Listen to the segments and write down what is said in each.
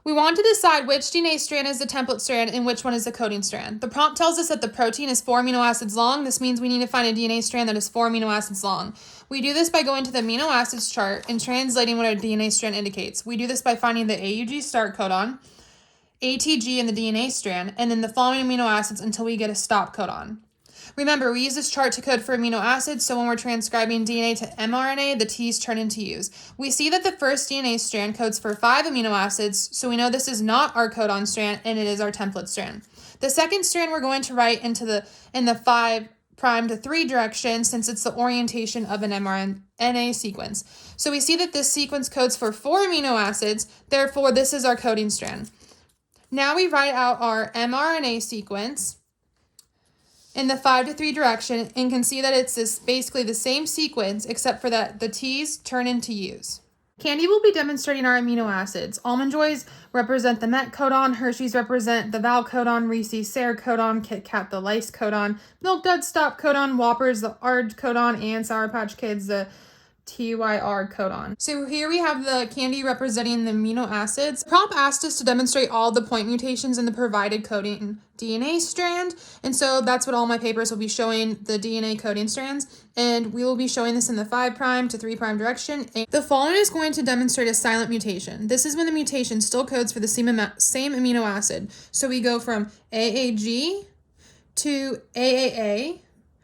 We want to decide which DNA strand is the template strand and which one is the coding strand. The prompt tells us that the protein is 4 amino acids long. This means we need to find a DNA strand that is 4 amino acids long. We do this by going to the amino acids chart and translating what our DNA strand indicates. We do this by finding the AUG start codon, ATG in the DNA strand, and then the following amino acids until we get a stop codon. Remember, we use this chart to code for amino acids, so when we're transcribing DNA to mRNA, the T's turn into U's. We see that the first DNA strand codes for 5 amino acids, so we know this is not our codon strand, and it is our template strand. The second strand we're going to write in the 5' to 3 direction, since it's the orientation of an mRNA sequence. So we see that this sequence codes for 4 amino acids, therefore this is our coding strand. Now we write out our mRNA sequence in the 5 to 3 direction and can see that it's basically the same sequence except for that the T's turn into U's. Candy will be demonstrating our amino acids. Almond Joys represent the Met codon, Hershey's represent the Val codon, Reese's Sarah codon, Kit Kat the Lice codon, Milk Dud Stop codon, Whoppers the ARG codon, and Sour Patch Kids the TYR codon. So here we have the candy representing the amino acids. Prompt asked us to demonstrate all the point mutations in the provided coding DNA strand, and so that's what all my papers will be showing, the DNA coding strands, and we will be showing this in the 5' to 3' direction. The following is going to demonstrate a silent mutation. This is when the mutation still codes for the same amino acid. So we go from AAG to AAA,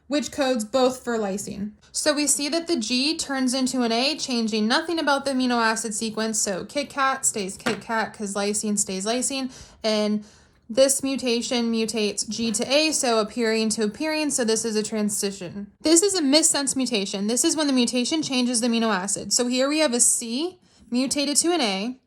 which codes both for lysine. So we see that the G turns into an A, changing nothing about the amino acid sequence. So Kit Kat stays Kit Kat because lysine stays lysine. And this mutation mutates G to A, so a purine to a purine, so this is a transition. This is a missense mutation. This is when the mutation changes the amino acid. So here we have a C mutated to an A.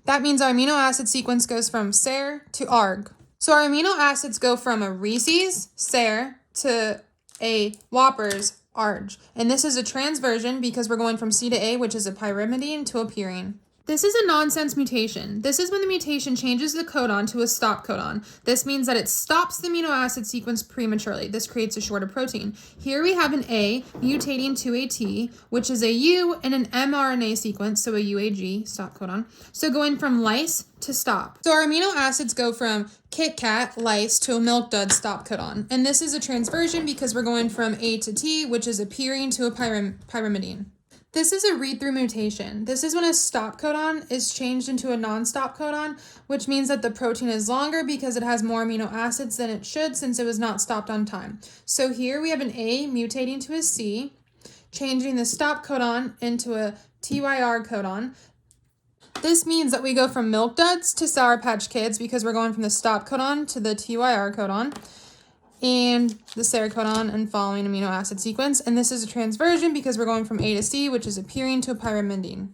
That means our amino acid sequence goes from SER to ARG. So our amino acids go from a Reese's, SER, to a Whoppers, ARG. And this is a transversion because we're going from C to A, which is a pyrimidine, to a purine. This is a nonsense mutation. This is when the mutation changes the codon to a stop codon. This means that it stops the amino acid sequence prematurely. This creates a shorter protein. Here we have an A mutating to a T, which is a U in an mRNA sequence, so a UAG, stop codon. So going from lyse to stop. So our amino acids go from Kit Kat, lyse, to a Milk Dud, stop codon. And this is a transversion because we're going from A to T, which is a purine to a pyrimidine. This is a read-through mutation. This is when a stop codon is changed into a non-stop codon, which means that the protein is longer because it has more amino acids than it should since it was not stopped on time. So here we have an A mutating to a C, changing the stop codon into a TYR codon. This means that we go from Milk Duds to Sour Patch Kids because we're going from the stop codon to the TYR codon and the SER codon and following amino acid sequence. And this is a transversion because we're going from A to C, which is a purine to a pyrimidine.